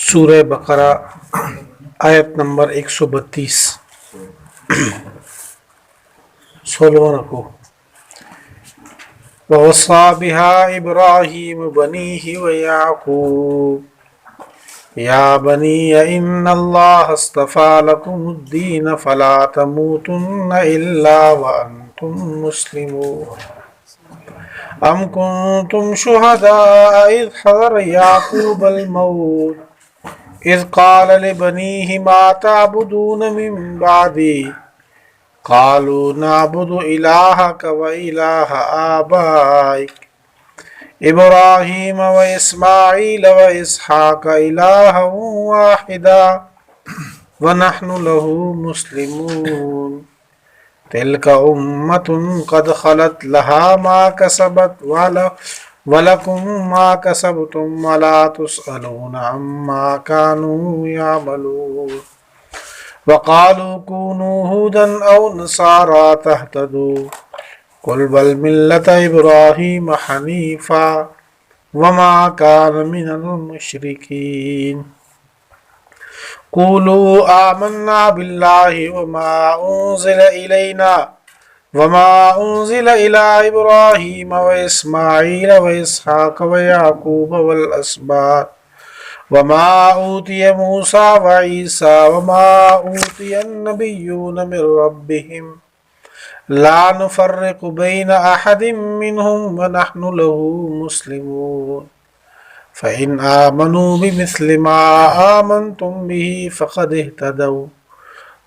سورہ بقرہ آیت نمبر 132 16 رکو ووصى بها إبراهيم بنيه ويعقوب يا بني إن الله اصطفى لكم الدين فلا تموتن إلا وأنتم مسلمون أم كنتم شهداء إذ حضر يعقوب الموت إذ قال لبنيه ما تعبدون من بعدي قالوا نعبد إلهك وإله آبائك إبراهيم وإسماعيل وإسحاق إلها واحدا ونحن له مسلمون تلك أمة قد خلت لها ما كسبت ولكم ما كسبتم ولا تسألون عما كانوا يعملون وقالوا كونوا هودا أو نصارى تهتدوا قل بل ملة إبراهيم حنيفا وما كان من المشركين قولوا آمنا بالله وما أنزل إلينا وما أنزل إلى إبراهيم وإسماعيل وإسحاق ويعقوب والأسباط وما أوتي موسى وعيسى وما أوتي النبيون من ربهم لا نفرق بين أحد منهم ونحن له مسلمون فإن آمنوا بمثل ما آمنتم به فقد اهتدوا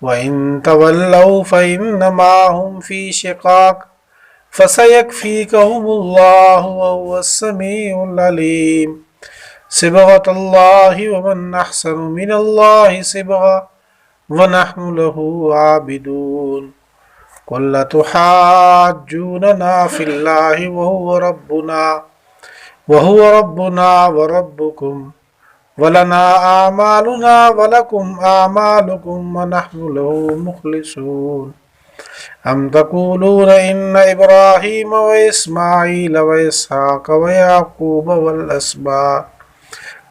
وإن تولوا فإنما هم في شقاق فسيكفيكهم الله وهو السميع العليم صبغة الله ومن أحسن من الله صبغة ونحن له عابدون قل تحاجوننا في الله وهو ربنا وربكم ولنا أعمالنا ولكم أعمالكم ونحن له مخلصون أم تقولون إن إبراهيم وإسماعيل وإسحاق ويعقوب والأسباط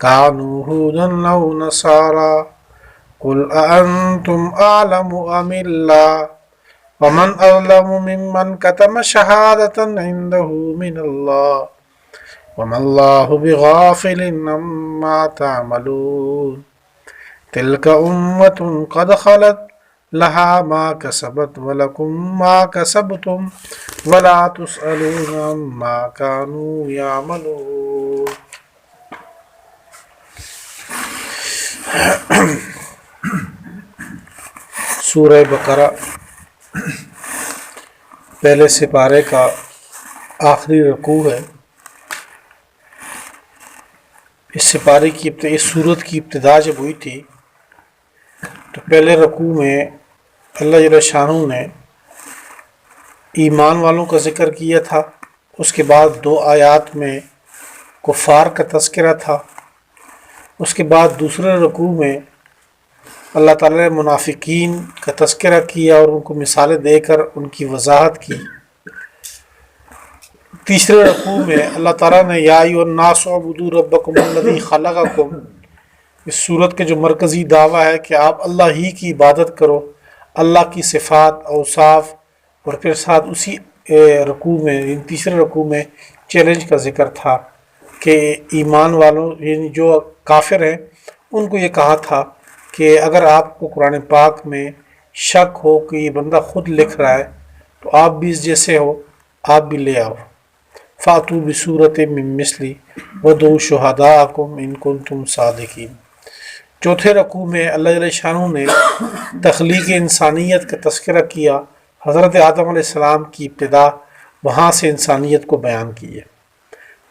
كانوا هودا أو نصارى قل أأنتم أعلم أم الله ومن أظلم ممن كتم شهادة عنده من الله وما الله بغافل عما تعملون تلك أمة قد خلت لها ما كسبت ولكم ما كسبتم ولا تسألون عما كانوا يعملون. سورہ بقرہ پہلے سپارے کا آخری رکوع ہے. اس سپارے کی اس سورت کی ابتدا جب ہوئی تھی تو پہلے رکوع میں اللہ جل شانہ نے ایمان والوں کا ذکر کیا تھا. اس کے بعد 2 آیات میں کفار کا تذکرہ تھا. اس کے بعد دوسرے رکوع میں اللہ تعالیٰ نے منافقین کا تذکرہ کیا اور ان کو مثالیں دے کر ان کی وضاحت کی. تیسرے رکوع میں اللہ تعالیٰ نے یا ایھا الناس اعبدوا ربکم الذی خلقکم، اس صورت کے جو مرکزی دعویٰ ہے کہ آپ اللہ ہی کی عبادت کرو، اللہ کی صفات اوصاف، اور پھر ساتھ اسی رکوع میں تیسرے رکوع میں چیلنج کا ذکر تھا کہ ایمان والوں یعنی جو کافر ہیں ان کو یہ کہا تھا کہ اگر آپ کو قرآن پاک میں شک ہو کہ یہ بندہ خود لکھ رہا ہے تو آپ بھی اس جیسے ہو، آپ بھی لے آؤ. فاتو بصورت من مثلی ودعوا شہداءکم ان کنتم صادقین. چوتھے رکوع میں اللہ جل شانہ نے تخلیق انسانیت کا تذکرہ کیا. حضرت آدم علیہ السلام کی ابتدا وہاں سے انسانیت کو بیان کی ہے.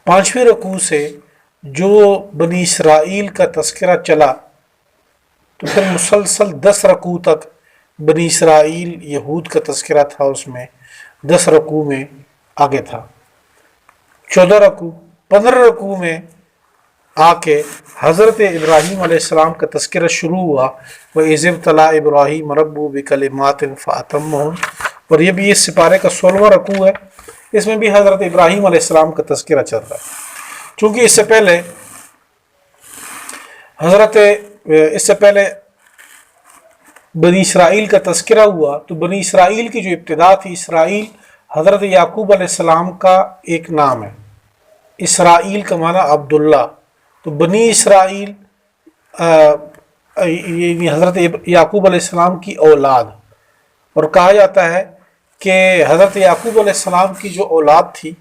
پانچویں رکوع سے جو بنی اسرائیل کا تذکرہ چلا تو پھر مسلسل 10 رکوع تک بنی اسرائیل یہود کا تذکرہ تھا. اس میں 10 رکوع میں آگے تھا. 14 رکوع 15 رکوع میں آ کے حضرت ابراہیم علیہ السلام کا تذکرہ شروع ہوا. وَإِذِ ابْتَلَىٰ إِبْرَاهِيمَ رَبُّهُ بِكَلِمَاتٍ فَأَتَمَّهُنَّ. اور یہ بھی اس سپارے کا 16واں رکوع ہے. اس میں بھی حضرت ابراہیم علیہ السلام کا تذکرہ چل رہا ہے. چونکہ اس سے پہلے حضرت اس سے پہلے بنی اسرائیل کا تذکرہ ہوا، تو بنی اسرائیل کی جو ابتدا تھی، اسرائیل حضرت یعقوب علیہ السلام کا ایک نام ہے۔ اسرائیل کا معنی عبداللہ، تو بنی اسرائیل یعنی حضرت یعقوب علیہ السلام کی اولاد، اور کہا جاتا ہے کہ حضرت یعقوب علیہ السلام کی جو اولاد تھی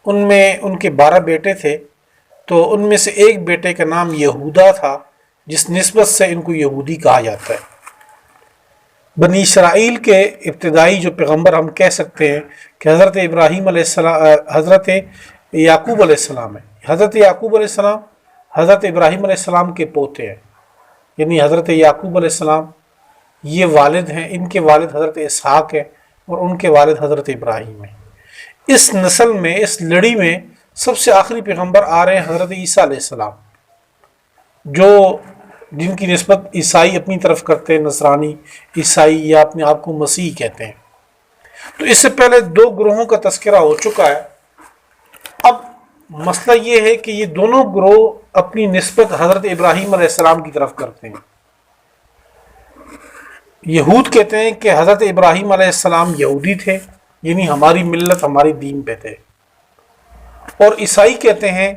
ان میں ان کے 12 بیٹے تھے، تو ان میں سے ایک بیٹے کا نام یہودا تھا، جس نسبت سے ان کو یہودی کہا جاتا ہے۔ بنی اسرائیل کے ابتدائی جو پیغمبر ہم کہہ سکتے ہیں کہ حضرت ابراہیم علیہ السلام، حضرت یعقوب علیہ السلام ہے۔ حضرت یعقوب علیہ السلام حضرت ابراہیم علیہ السلام کے پوتے ہیں، یعنی حضرت یعقوب علیہ السلام یہ والد ہیں، ان کے والد حضرت اسحاق ہیں اور ان کے والد حضرت ابراہیم ہیں۔ اس نسل میں، اس لڑی میں سب سے آخری پیغمبر آ رہے ہیں حضرت عیسیٰ علیہ السلام، جو جن کی نسبت عیسائی اپنی طرف کرتے ہیں، نصرانی عیسائی، یا اپنے آپ کو مسیح کہتے ہیں۔ تو اس سے پہلے 2 گروہوں کا تذکرہ ہو چکا ہے۔ اب مسئلہ یہ ہے کہ یہ دونوں گروہ اپنی نسبت حضرت ابراہیم علیہ السلام کی طرف کرتے ہیں۔ یہود کہتے ہیں کہ حضرت ابراہیم علیہ السلام یہودی تھے، یعنی ہماری ملت، ہماری دین پہ تھے، اور عیسائی کہتے ہیں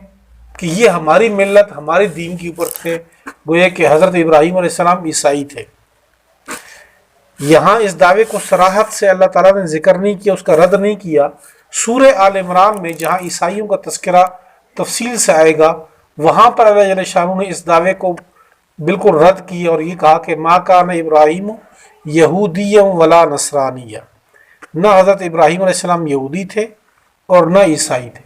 کہ یہ ہماری ملت، ہمارے دین کے اوپر تھے، گویا کہ حضرت ابراہیم علیہ السلام عیسائی تھے۔ یہاں اس دعوے کو صراحت سے اللہ تعالیٰ نے ذکر نہیں کیا، اس کا رد نہیں کیا۔ سورہ آل عمران میں جہاں عیسائیوں کا تذکرہ تفصیل سے آئے گا، وہاں پر اللہ جل شانہ نے اس دعوے کو بالکل رد کیا اور یہ کہا کہ ما کان ابراہیم یہودیا ولا نصرانیہ، نہ حضرت ابراہیم علیہ السلام یہودی تھے اور نہ عیسائی تھے۔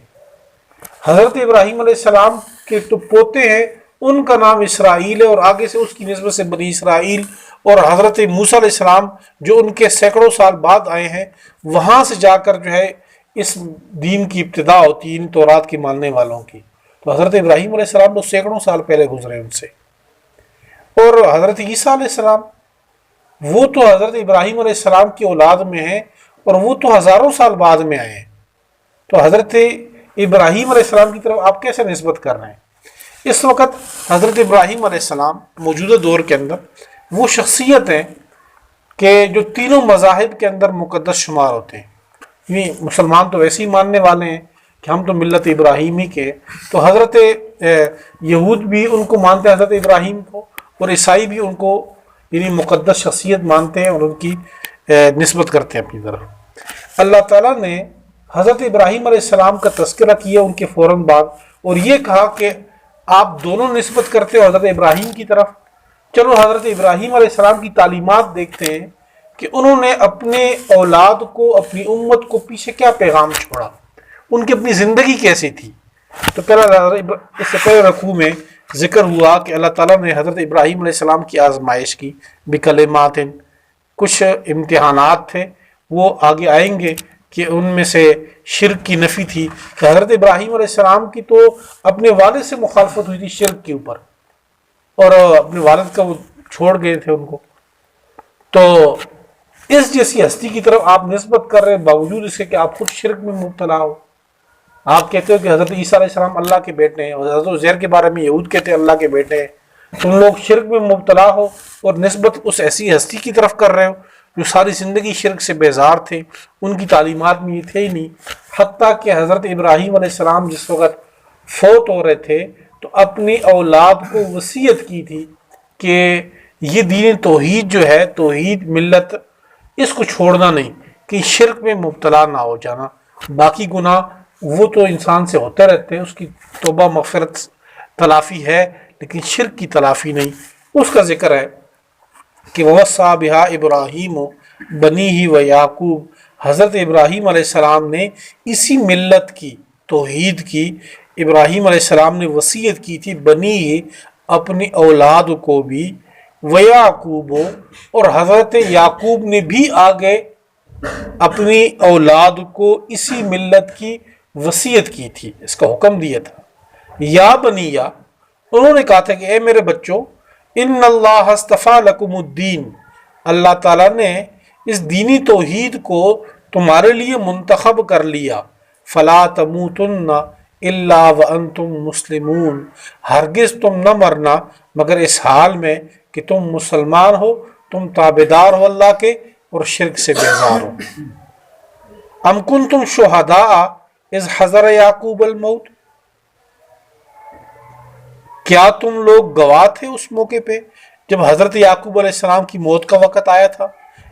حضرت ابراہیم علیہ السلام کے تو پوتے ہیں، ان کا نام اسرائیل ہے، اور آگے سے اس کی نسبت سے بنی اسرائیل، اور حضرت موسیٰ علیہ السلام جو ان کے سینکڑوں سال بعد آئے ہیں، وہاں سے جا کر جو ہے اس دین کی ابتدا ہوتی ہے، ان تورات کی ماننے والوں کی۔ تو حضرت ابراہیم علیہ السلام تو سینکڑوں سال پہلے گزرے ان سے، اور حضرت عیسیٰ علیہ السلام وہ تو حضرت ابراہیم علیہ السلام کی اولاد میں ہیں، اور وہ تو ہزاروں سال بعد میں آئے ہیں۔ تو حضرت ابراہیم علیہ السلام کی طرف آپ کیسے نسبت کر رہے ہیں؟ اس وقت حضرت ابراہیم علیہ السلام موجودہ دور کے اندر وہ شخصیت ہیں کہ جو تینوں مذاہب کے اندر مقدس شمار ہوتے ہیں۔ یعنی مسلمان تو ویسے ہی ماننے والے ہیں کہ ہم تو ملت ابراہیمی کے، تو حضرت یہود بھی ان کو مانتے ہیں، حضرت ابراہیم کو، اور عیسائی بھی ان کو یعنی مقدس شخصیت مانتے ہیں اور ان کی نسبت کرتے ہیں اپنی طرف۔ اللہ تعالیٰ نے حضرت ابراہیم علیہ السلام کا تذکرہ کیا ان کے فوراً بعد، اور یہ کہا کہ آپ دونوں نسبت کرتے ہو حضرت ابراہیم کی طرف۔ چلو حضرت ابراہیم علیہ السلام کی تعلیمات دیکھتے ہیں کہ انہوں نے اپنے اولاد کو، اپنی امت کو پیچھے کیا پیغام چھوڑا، ان کی اپنی زندگی کیسی تھی۔ تو پہلا اس سے پہلے رکوع میں ذکر ہوا کہ اللہ تعالیٰ نے حضرت ابراہیم علیہ السلام کی آزمائش کی بکلمات، کچھ امتحانات تھے، وہ آگے آئیں گے کہ ان میں سے شرک کی نفی تھی کہ حضرت ابراہیم علیہ السلام کی تو اپنے والد سے مخالفت ہوئی تھی شرک کے اوپر، اور اپنے والد کا وہ چھوڑ گئے تھے ان کو۔ تو اس جیسی ہستی کی طرف آپ نسبت کر رہے ہیں، باوجود اس کے کہ آپ خود شرک میں مبتلا ہو۔ آپ کہتے ہو کہ حضرت عیسیٰ علیہ السلام اللہ کے بیٹے ہیں، اور حضرت عزیر کے بارے میں یہود کہتے ہیں اللہ کے بیٹے ہیں۔ تم لوگ شرک میں مبتلا ہو اور نسبت اس ایسی ہستی کی طرف کر رہے ہو جو ساری زندگی شرک سے بیزار تھے، ان کی تعلیمات میں یہ تھے ہی نہیں۔ حتیٰ کہ حضرت ابراہیم علیہ السلام جس وقت فوت ہو رہے تھے تو اپنی اولاد کو وصیت کی تھی کہ یہ دین توحید جو ہے، توحید ملت، اس کو چھوڑنا نہیں، کہ شرک میں مبتلا نہ ہو جانا۔ باقی گناہ وہ تو انسان سے ہوتے رہتے ہیں، اس کی توبہ مغفرت تلافی ہے، لیکن شرک کی تلافی نہیں۔ اس کا ذکر ہے کہ وَوَصَّىٰ بِهَا إِبْرَاهِيمُ بَنِيهِ وَيَعْقُوبُ، حضرت ابراہیم علیہ السلام نے اسی ملت کی، توحید کی، ابراہیم علیہ السلام نے وصیت کی تھی بنی اپنی اولاد کو بھی، وَيَعْقُوبُ، اور حضرت یعقوب نے بھی آگے اپنی اولاد کو اسی ملت کی وصیت کی تھی، اس کا حکم دیا تھا۔ یا بنیا، انہوں نے کہا تھا کہ اے میرے بچوں، ان اللہ اصطفیٰ لکم الدین، اللہ تعالیٰ نے اس دینی توحید کو تمہارے لیے منتخب کر لیا، فلا تموتن الا وانتم مسلمون، ہرگز تم نہ مرنا مگر اس حال میں کہ تم مسلمان ہو، تم تابعدار ہو اللہ کے اور شرک سے بیزار ہو۔ ام کنتم شہداء اذ حضر یعقوب الموت، کیا تم لوگ گواہ تھے اس موقع پہ جب حضرت یعقوب علیہ السلام کی موت کا وقت آیا تھا؟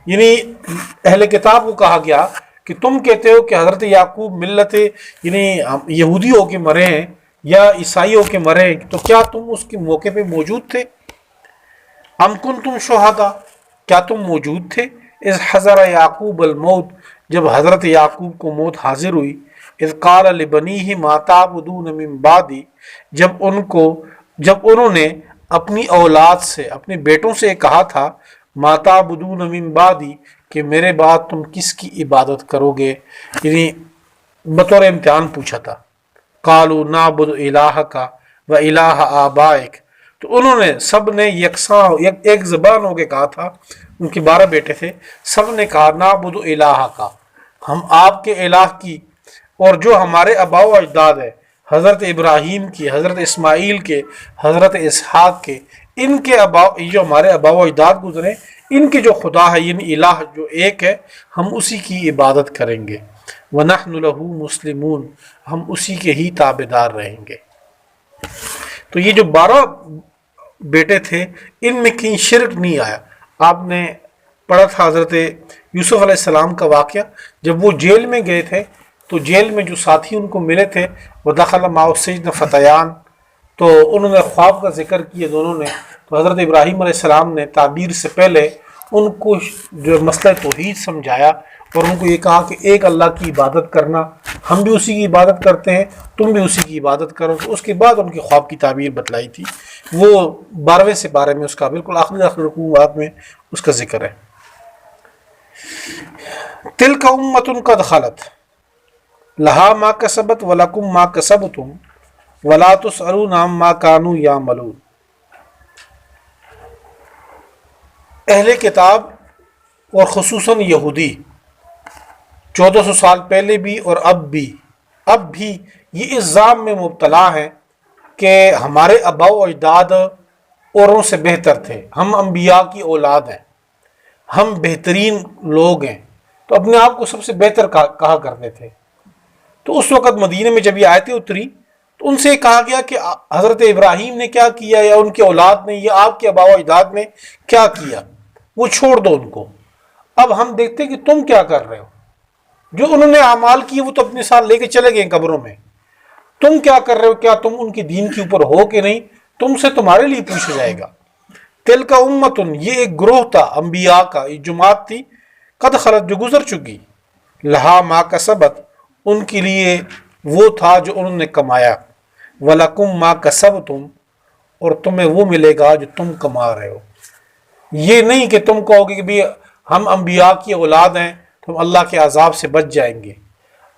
یعنی اہل کتاب کو کہا گیا کہ تم کہتے ہو کہ حضرت یعقوب ملت یعنی یہودی ہو کے مرے ہیں یا عیسائی ہو کے مرے ہیں، تو کیا تم اس کے موقع پہ موجود تھے؟ ام کنتم شہداء، کیا تم موجود تھے؟ اذ حضر یعقوب الموت، جب حضرت یعقوب کو موت حاضر ہوئی، اذ قال لبنیہ ما تعبدون من بعدی، جب انہوں نے اپنی اولاد سے، اپنے بیٹوں سے کہا تھا، ما تعبدون من بعدی، کہ میرے بعد تم کس کی عبادت کرو گے، یعنی بطور امتحان پوچھا تھا۔ قالوا نعبد الہک و الہ آبائک، تو انہوں نے سب نے یکساں ایک زبان ہو کے کہا تھا، ان کے 12 بیٹے تھے، سب نے کہا نعبد الہک، ہم آپ کے الہ کی اور جو ہمارے آباء و اجداد ہے، حضرت ابراہیم کی، حضرت اسماعیل کے، حضرت اسحاق کے، ان کے جو ہمارے آباء و اجداد گزرے، ان کے جو خدا ہے، یعنی الہ جو ایک ہے، ہم اسی کی عبادت کریں گے۔ وَنَحْنُ لَهُ مُسْلِمُونَ، ہم اسی کے ہی تابعدار رہیں گے۔ تو یہ جو 12 بیٹے تھے، ان میں کہیں شرک نہیں آیا۔ آپ نے پڑھا تھا حضرت یوسف علیہ السلام کا واقعہ، جب وہ جیل میں گئے تھے تو جیل میں جو ساتھی ان کو ملے تھے، وَدَخَلَ مَعَهُ السِّجْنَ فَتَيَانِ، تو انہوں نے خواب کا ذکر کیا دونوں نے، تو حضرت ابراہیم علیہ السلام نے تعبیر سے پہلے ان کو جو مسئلہ توحید سمجھایا اور ان کو یہ کہا کہ ایک اللہ کی عبادت کرنا، ہم بھی اسی کی عبادت کرتے ہیں، تم بھی اسی کی عبادت کرو۔ تو اس کے بعد ان کے خواب کی تعبیر بتلائی تھی، وہ 12ویں سپارے میں اس کا بالکل آخری رکوعات میں اس کا ذکر ہے۔ تلک امۃ قد خلت لہا ما کسبت ولکم ما کسبتم ولا تسألون عما کانوا یعملون۔ اہل کتاب اور خصوصاً یہودی 1400 سال پہلے بھی اور اب بھی یہ الزام میں مبتلا ہیں کہ ہمارے آباء و اجداد اوروں سے بہتر تھے، ہم انبیاء کی اولاد ہیں، ہم بہترین لوگ ہیں، تو اپنے آپ کو سب سے بہتر کہا کرتے تھے۔ تو اس وقت مدینے میں جب یہ آیتیں اتری تو ان سے کہا گیا کہ حضرت ابراہیم نے کیا کیا یا ان کی اولاد نے یا آپ کے آباء و اجداد نے کیا کیا، وہ چھوڑ دو ان کو۔ اب ہم دیکھتے کہ تم کیا کر رہے ہو، جو انہوں نے اعمال کیے وہ تو اپنے ساتھ لے کے چلے گئے قبروں میں، تم کیا کر رہے ہو، کیا تم ان کی دین کے اوپر ہو کہ نہیں، تم سے تمہارے لیے پوچھا جائے گا۔ تلک امتن، یہ ایک گروہ تھا انبیاء کا، ایک جماعت تھی، قد خلت جو گزر چکی، لہا ما کسبت ان کے لیے وہ تھا جو انہوں نے کمایا، ولکم ما کسبتم اور تمہیں وہ ملے گا جو تم کما رہے ہو۔ یہ نہیں کہ تم کہو گے کہ بھی ہم انبیاء کی اولاد ہیں تو ہم اللہ کے عذاب سے بچ جائیں گے۔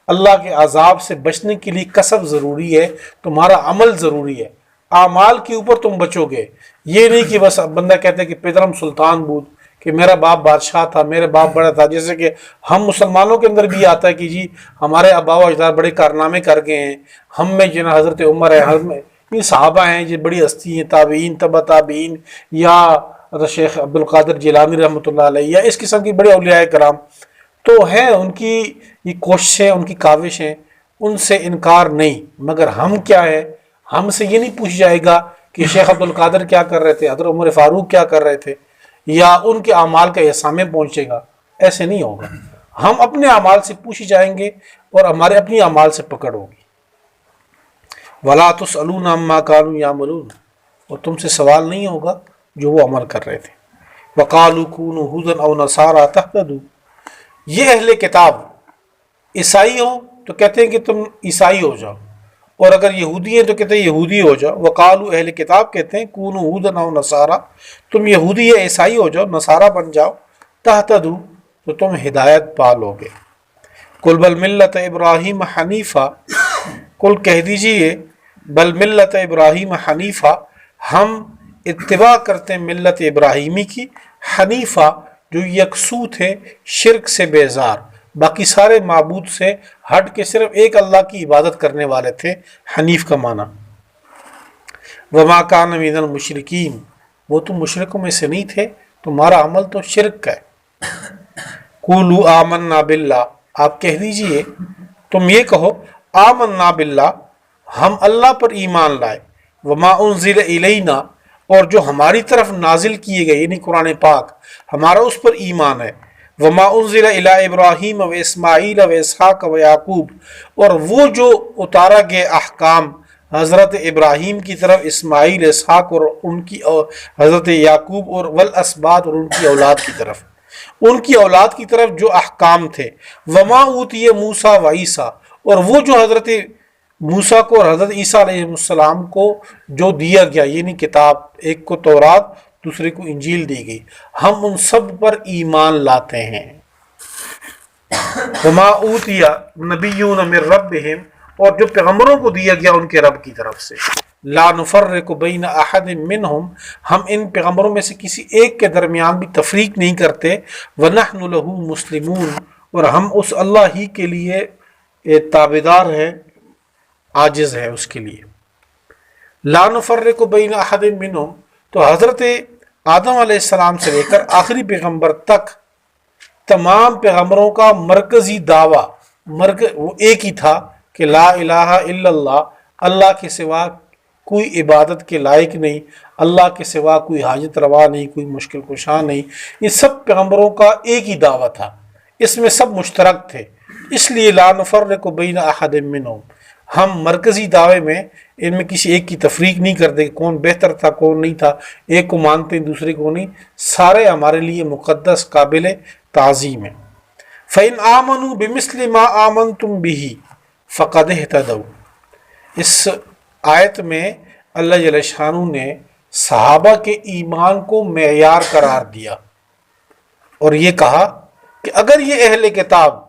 اللہ کے عذاب سے بچنے کے لیے کسب ضروری ہے، تمہارا عمل ضروری ہے، اعمال کے اوپر تم بچو گے۔ یہ نہیں کہ بس بندہ کہتے کہ پیدرم سلطان بود، کہ میرا باپ بادشاہ تھا، میرے باپ بڑا تھا، جیسے کہ ہم مسلمانوں کے اندر بھی آتا ہے کہ جی ہمارے آباء و اجداد بڑے کارنامے کر گئے ہیں، ہم میں جو حضرت عمر ہے، یہ صحابہ ہیں، یہ بڑی ہستی ہیں، تابعین، تبع تابعین، یا شیخ عبد القادر جیلانی رحمۃ اللہ علیہ، یا اس قسم کی بڑے اولیاء کرام تو ہیں، ان کی یہ کوششیں، ان کی کاوشیں، ان سے انکار نہیں، مگر ہم کیا ہے، ہم سے یہ نہیں پوچھ جائے گا کہ شیخ عبد القادر کیا کر رہے تھے، حضرت عمر فاروق کیا کر رہے تھے، یا ان کے اعمال کا احسان میں پہنچے گا، ایسے نہیں ہوگا۔ ہم اپنے اعمال سے پوچھے جائیں گے اور ہمارے اپنی اعمال سے پکڑ ہوگی۔ وَلَا تُسْأَلُونَ عَمَّا كَانُوا يَعْمَلُونَ، اور تم سے سوال نہیں ہوگا جو وہ عمل کر رہے تھے۔ وَقَالُوا كُونُوا هُودًا أَوْ نَصَارَىٰ تَهْتَدُوا، یہ اہل کتاب عیسائی ہو تو کہتے ہیں کہ تم عیسائی ہو جاؤ، اور اگر یہودی ہیں تو کہتے ہیں یہودی ہو جاؤ۔ وقالو، اہل کتاب کہتے ہیں كُونُوا هُودًا أَوْ نَصَارَىٰ، تم یہودی یا عیسائی ہو جاؤ، نصارہ بن جاؤ، تہتدوا، تو تم ہدایت پا لو گے۔ قل بل ملت ابراہیم حنیفہ، قل کہہ دیجئے بل ملت ابراہیم حنیفہ، ہم اتباع کرتے ہیں ملت ابراہیمی کی، حنیفہ جو یکسو تھے، شرک سے بیزار، باقی سارے معبود سے ہٹ کے صرف ایک اللہ کی عبادت کرنے والے تھے. حنیف کا معنی وما کان من المشرکین، وہ تو مشرکوں میں سے نہیں تھے، تمہارا عمل تو شرک کا ہے. قولوا آمنا باللہ، آپ کہہ دیجئے، تم یہ کہو آمنا باللہ، ہم اللہ پر ایمان لائے، وما انزل الینا، اور جو ہماری طرف نازل کیے گئے یعنی قرآن پاک، ہمارا اس پر ایمان ہے. وما انزل الی ابراہیم و اسماعیل و اسحاق و یعقوب، اور وہ جو اتارا گئے احکام حضرت ابراہیم کی طرف، اسماعیل، اسحاق اور ان کی حضرت یعقوب اور والاسباط اور ان کی اولاد کی طرف، ان کی اولاد کی طرف جو احکام تھے. وما اوتی موسیٰ و عیسیٰ، اور وہ جو حضرت موسیٰ کو اور حضرت عیسیٰ علیہ السلام کو جو دیا گیا یعنی کتاب، ایک کو تورات دوسرے کو انجیل دی گئی، ہم ان سب پر ایمان لاتے ہیں. وما اوتی نبیون من ربہم، اور جو پیغمبروں کو دیا گیا ان کے رب کی طرف سے. لا نفرق بین احد منہم، ہم ان پیغمبروں میں سے کسی ایک کے درمیان بھی تفریق نہیں کرتے. ونحن لہ مسلمون، اور ہم اس اللہ ہی کے لیے تابعدار ہیں، عاجز ہے اس کے لیے. لا نفرق بین احد منہم، تو حضرت آدم علیہ السلام سے لے کر آخری پیغمبر تک تمام پیغمبروں کا مرکزی دعویٰ وہ ایک ہی تھا کہ لا الہ الا اللہ، اللہ کے سوا کوئی عبادت کے لائق نہیں، اللہ کے سوا کوئی حاجت روا نہیں، کوئی مشکل کشا نہیں. یہ سب پیغمبروں کا ایک ہی دعویٰ تھا، اس میں سب مشترک تھے. اس لیے لا نفرق بین احد منہم، ہم مرکزی دعوے میں ان میں کسی ایک کی تفریق نہیں کرتے کہ کون بہتر تھا کون نہیں تھا، ایک کو مانتے ہیں دوسرے کو نہیں، سارے ہمارے لیے مقدس قابل تعظیم ہیں. فَإِنْ آمَنُوا بِمِثْلِ مَا آمَنْتُمْ بِهِ فَقَدْ اهْتَدَوْا، اس آیت میں اللہ جل شانہ نے صحابہ کے ایمان کو معیار قرار دیا اور یہ کہا کہ اگر یہ اہل کتاب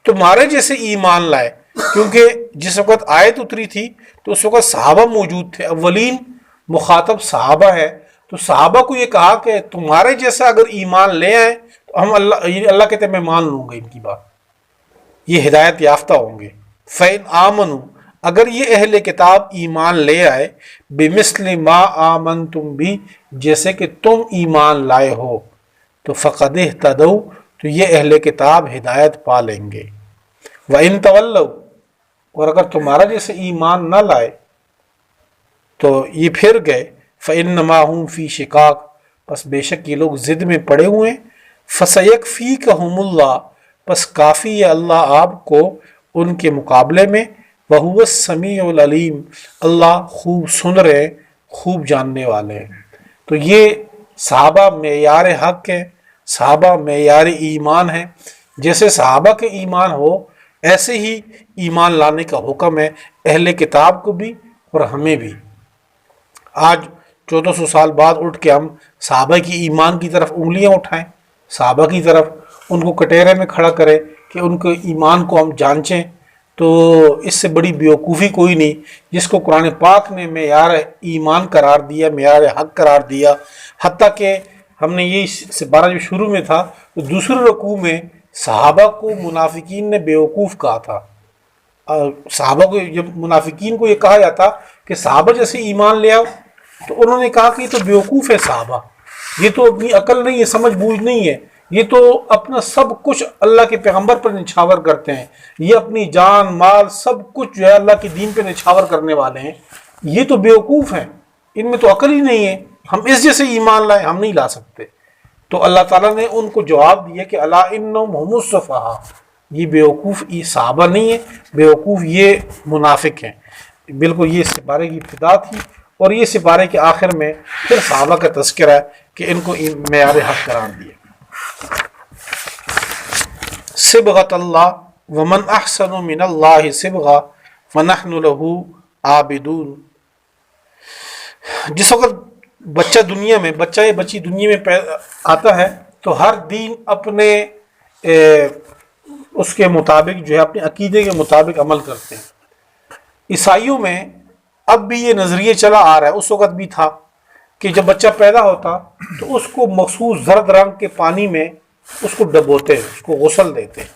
تمہارے جیسے ایمان لائے، کیونکہ جس وقت آیت اتری تھی تو اس وقت صحابہ موجود تھے، اولین مخاطب صحابہ ہے، تو صحابہ کو یہ کہا کہ تمہارے جیسا اگر ایمان لے آئیں تو ہم اللہ کہتے ہیں میں مان لوں گا ان کی بات، یہ ہدایت یافتہ ہوں گے. فَإِنْ آمَنُوا، اگر یہ اہل کتاب ایمان لے آئے، بِمِثْلِ مَا آمَنْتُمْ بِهِ، جیسے کہ تم ایمان لائے ہو، تو فَقَدْ اهْتَدَوْا، تو یہ اہل کتاب ہدایت پا لیں گے. وَإِنْ تَوَلَّوْا، اور اگر تمہارا جیسے ایمان نہ لائے تو یہ پھر گئے، فَإِنَّمَا هُمْ فِي شِقَاقٍ، پس بے شک یہ لوگ ضد میں پڑے ہوئے. فَسَيَكْفِيكَهُمُ اللَّهُ، پس کافی ہے اللہ آپ کو ان کے مقابلے میں. وَهُوَ السَّمِيعُ الْعَلِيمُ، اللہ خوب سن رہے خوب جاننے والے ہیں. تو یہ صحابہ معیار حق ہیں، صحابہ معیار ایمان ہیں. جیسے صحابہ کے ایمان ہو ایسے ہی ایمان لانے کا حکم ہے اہل کتاب کو بھی اور ہمیں بھی. آج 1400 سال بعد اٹھ کے ہم صحابہ کی ایمان کی طرف انگلیاں اٹھائیں، صحابہ کی طرف ان کو کٹہرے میں کھڑا کرے کہ ان کے ایمان کو ہم جانچیں، تو اس سے بڑی بیوقوفی کوئی نہیں. جس کو قرآن پاک نے معیار ایمان قرار دیا، معیار حق قرار دیا، حتیٰ کہ ہم نے یہ سپارہ جو شروع میں تھا تو دوسرے رکوع میں صحابہ کو منافقین نے بیوقوف کہا تھا. صحابہ کو جب منافقین کو یہ کہا جاتا کہ صحابہ جیسے ایمان لے آؤ، تو انہوں نے کہا کہ یہ تو بیوقوف ہے صحابہ، یہ تو اپنی عقل نہیں ہے، سمجھ بوجھ نہیں ہے، یہ تو اپنا سب کچھ اللہ کے پیغمبر پر نچھاور کرتے ہیں، یہ اپنی جان مال سب کچھ جو ہے اللہ کے دین پہ نچھاور کرنے والے ہیں، یہ تو بیوقوف ہیں، ان میں تو عقل ہی نہیں ہے، ہم اس جیسے ایمان لائیں، ہم نہیں لا سکتے. تو اللہ تعالیٰ نے ان کو جواب دیا کہ الا انہم ھم السفہاء، یہ بیوقوف یہ صحابہ نہیں ہے، بیوقوف یہ منافق ہیں. بالکل یہ سپارے کی ابتدا تھی اور یہ سپارے کے آخر میں پھر صحابہ کا تذکرہ ہے کہ ان کو معیار حق قرار دیا. صبغۃ اللہ ومن احسن من اللہ صبغہ ونحن لہ عابدون. جس وقت بچہ یا بچی دنیا میں آتا ہے تو ہر دین اپنے اس کے مطابق جو ہے اپنے عقیدے کے مطابق عمل کرتے ہیں. عیسائیوں میں اب بھی یہ نظریے چلا آ رہا ہے، اس وقت بھی تھا کہ جب بچہ پیدا ہوتا تو اس کو مخصوص زرد رنگ کے پانی میں اس کو ڈبوتے ہیں، اس کو غسل دیتے ہیں.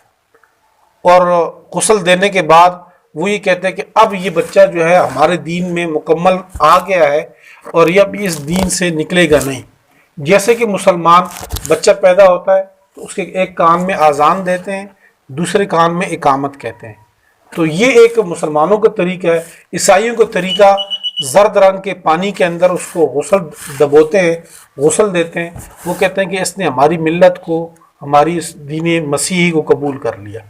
اور غسل دینے کے بعد وہ یہ کہتے ہیں کہ اب یہ بچہ جو ہے ہمارے دین میں مکمل آ گیا ہے اور یہ اب اس دین سے نکلے گا نہیں. جیسے کہ مسلمان بچہ پیدا ہوتا ہے تو اس کے ایک کان میں اذان دیتے ہیں، دوسرے کان میں اقامت کہتے ہیں. تو یہ ایک مسلمانوں کا طریقہ ہے. عیسائیوں کا طریقہ زرد رنگ کے پانی کے اندر اس کو غسل دبوتے ہیں، غسل دیتے ہیں. وہ کہتے ہیں کہ اس نے ہماری ملت کو، ہماری اس دین مسیحی کو قبول کر لیا.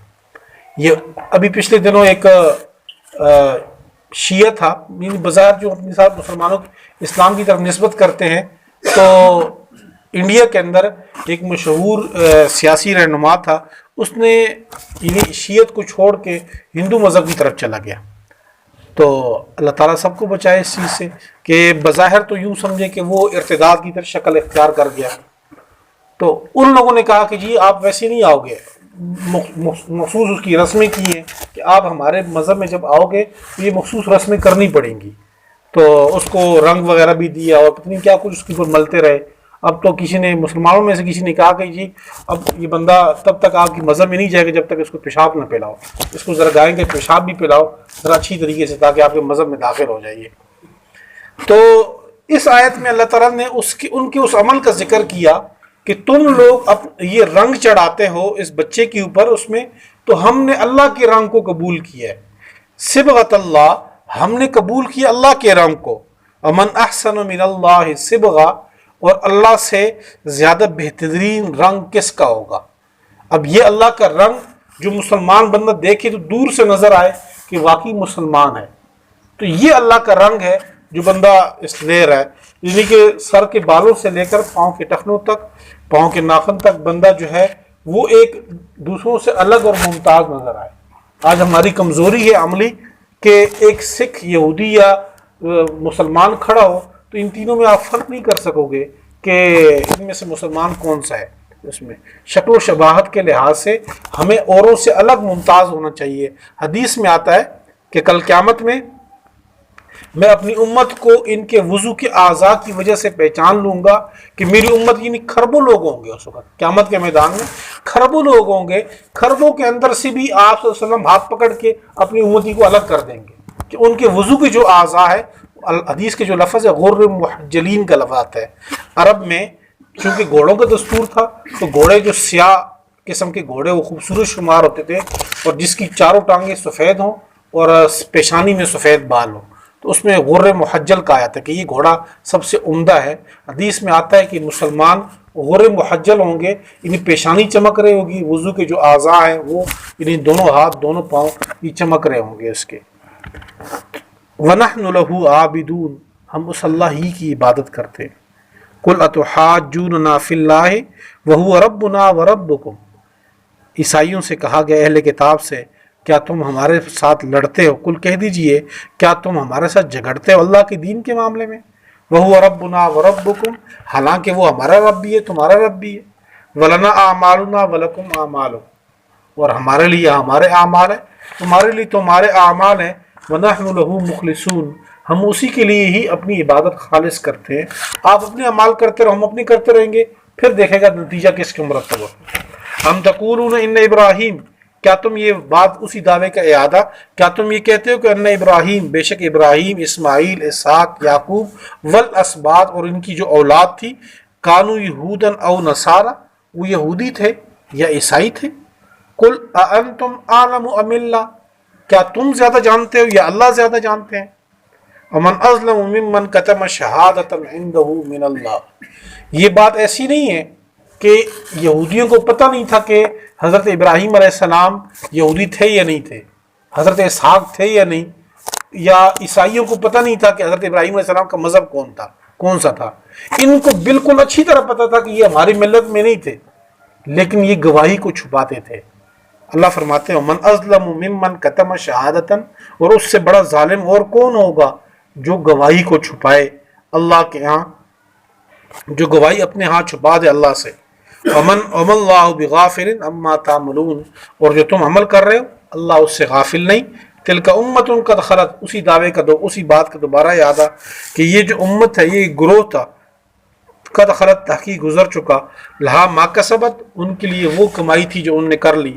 یہ ابھی پچھلے دنوں ایک شیعہ تھا، بظاہر جو اپنے ساتھ مسلمانوں اسلام کی طرف نسبت کرتے ہیں، تو انڈیا کے اندر ایک مشہور سیاسی رہنما تھا، اس نے شیعت کو چھوڑ کے ہندو مذہب کی طرف چلا گیا. تو اللہ تعالیٰ سب کو بچائے اس چیز سے کہ بظاہر تو یوں سمجھے کہ وہ ارتداد کی طرف شکل اختیار کر گیا. تو ان لوگوں نے کہا کہ جی آپ ویسے نہیں آؤ گے، مخصوص اس کی رسمیں کی ہیں کہ آپ ہمارے مذہب میں جب آؤ گے تو یہ مخصوص رسمیں کرنی پڑیں گی. تو اس کو رنگ وغیرہ بھی دیا اور پتہ نہیں کیا کچھ اس کے اوپر ملتے رہے. اب تو کسی نے مسلمانوں میں سے کسی نے کہا کہ جی اب یہ بندہ تب تک آپ کی مذہب میں نہیں جائے گا جب تک اس کو پیشاب نہ پلاؤ، اس کو ذرا گائیں کہ پیشاب بھی پلاؤ ذرا اچھی طریقے سے تاکہ آپ کے مذہب میں داخل ہو جائیے. تو اس آیت میں اللہ تعالیٰ نے ان کے اس عمل کا ذکر کیا کہ تم لوگ یہ رنگ چڑھاتے ہو اس بچے کے اوپر، اس میں تو ہم نے اللہ کے رنگ کو قبول کیا ہے. صبغۃ اللہ، ہم نے قبول کیا اللہ کے رنگ کو. ومن احسن من اللہ صبغہ، اور اللہ سے زیادہ بہترین رنگ کس کا ہوگا. اب یہ اللہ کا رنگ جو مسلمان بندہ دیکھے تو دور سے نظر آئے کہ واقعی مسلمان ہے، تو یہ اللہ کا رنگ ہے جو بندہ اس لے رہا ہے. یعنی کہ سر کے بالوں سے لے کر پاؤں کے ٹخنوں تک، پاؤں کے ناخن تک بندہ جو ہے وہ ایک دوسروں سے الگ اور ممتاز نظر آئے. آج ہماری کمزوری ہے عملی کہ ایک سکھ، یہودی یا مسلمان کھڑا ہو تو ان تینوں میں آپ فرق نہیں کر سکو گے کہ ان میں سے مسلمان کون سا ہے. اس میں شکل و شباہت کے لحاظ سے ہمیں اوروں سے الگ ممتاز ہونا چاہیے. حدیث میں آتا ہے کہ کل قیامت میں میں اپنی امت کو ان کے وضو کے اعضاء کی وجہ سے پہچان لوں گا کہ میری امت یعنی کھربوں لوگ ہوں گے. اس وقت قیامت کے میدان میں کھربوں لوگ ہوں گے، کھربوں کے اندر سے بھی آپ صلی اللہ علیہ وسلم ہاتھ پکڑ کے اپنی امتی کو الگ کر دیں گے کہ ان کے وضو کے جو اعضاء ہے، حدیث کے جو لفظ ہے غر محجلین کا لفظ ہے. عرب میں چونکہ گھوڑوں کا دستور تھا تو گھوڑے جو سیاہ قسم کے گھوڑے وہ خوبصورت شمار ہوتے تھے، اور جس کی چاروں ٹانگیں سفید ہوں اور پیشانی میں سفید بال ہوں تو اس میں غر محجل کہا جاتا ہے کہ یہ گھوڑا سب سے عمدہ ہے. حدیث میں آتا ہے کہ مسلمان غر محجل ہوں گے، یعنی پیشانی چمک رہی ہوگی، وضو کے جو اعضاء ہیں وہ یعنی دونوں ہاتھ دونوں پاؤں یہ چمک رہے ہوں گے اس کے. وَنَحْنُ لَهُ عَابِدُونَ، ہم اس اللہ ہی کی عبادت کرتے ہیں. قُلْ أَتُحَاجُّونَنَا فِي اللَّهِ وَهُوَ رَبُّنَا وَرَبُّكُمْ، عیسائیوں سے کہا گیا اہل کتاب سے کیا تم ہمارے ساتھ لڑتے ہو؟ قل کہہ دیجئے کیا تم ہمارے ساتھ جھگڑتے ہو اللہ کے دین کے معاملے میں؟ وَهُوَ رَبُّنَا وَرَبُّكُمْ، حالانکہ وہ ہمارا رب بھی ہے تمہارا رب بھی ہے. وَلَنَا أَعْمَالُنَا وَلَكُمْ أَعْمَالُكُمْ، اور ہمارے لیے ہمارے اعمال ہیں تمہارے لیے تمہارے اعمال ہیں. وَنَحْنُ لَهُ مُخْلِصُونَ، ہم اسی کے لیے ہی اپنی عبادت خالص کرتے ہیں. آپ اپنے اعمال کرتے رہو، ہم اپنی کرتے رہیں گے، پھر دیکھے گا نتیجہ کس کے مرتب ہو. ہم تقولون ان ابراہیم، کیا تم یہ بات اسی دعوے کا اعادہ، کیا تم یہ کہتے ہو کہ ان ابراہیم، بے شک ابراہیم، اسماعیل، اسحاق، یعقوب والاسباط، اور ان کی جو اولاد تھی، کانو یہودن او نصارا، وہ یہودی تھے یا عیسائی تھے. قل اانتم اعلم ام اللہ، کیا تم زیادہ جانتے ہو یا اللہ زیادہ جانتے ہیں. ومن اظلم ممن کتم شہادۃ عنده من اللہ، یہ بات ایسی نہیں ہے کہ یہودیوں کو پتہ نہیں تھا کہ حضرت ابراہیم علیہ السلام یہودی تھے یا نہیں تھے، حضرت اسحاق تھے یا نہیں، یا عیسائیوں کو پتہ نہیں تھا کہ حضرت ابراہیم علیہ السلام کا مذہب کون سا تھا. ان کو بالکل اچھی طرح پتہ تھا کہ یہ ہماری ملت میں نہیں تھے، لیکن یہ گواہی کو چھپاتے تھے. اللہ فرماتے ہیں من اظلم ممن کتم شہادتن، اور اس سے بڑا ظالم اور کون ہوگا جو گواہی کو چھپائے اللہ کے ہاں، جو گواہی اپنے ہاں چھپا دے اللہ سے. ومن اللہ بغافل عما تعملون، اور جو تم عمل کر رہے ہو اللہ اس سے غافل نہیں. تلک امت قد خلت، اسی دعوے کا اسی بات کا دوبارہ یاد آ کہ یہ جو امت ہے یہ گروہ تھا، قد خلت تحقیق گزر چکا، لہا ما کسبت، ان کے لیے وہ کمائی تھی جو انہوں نے کر لی،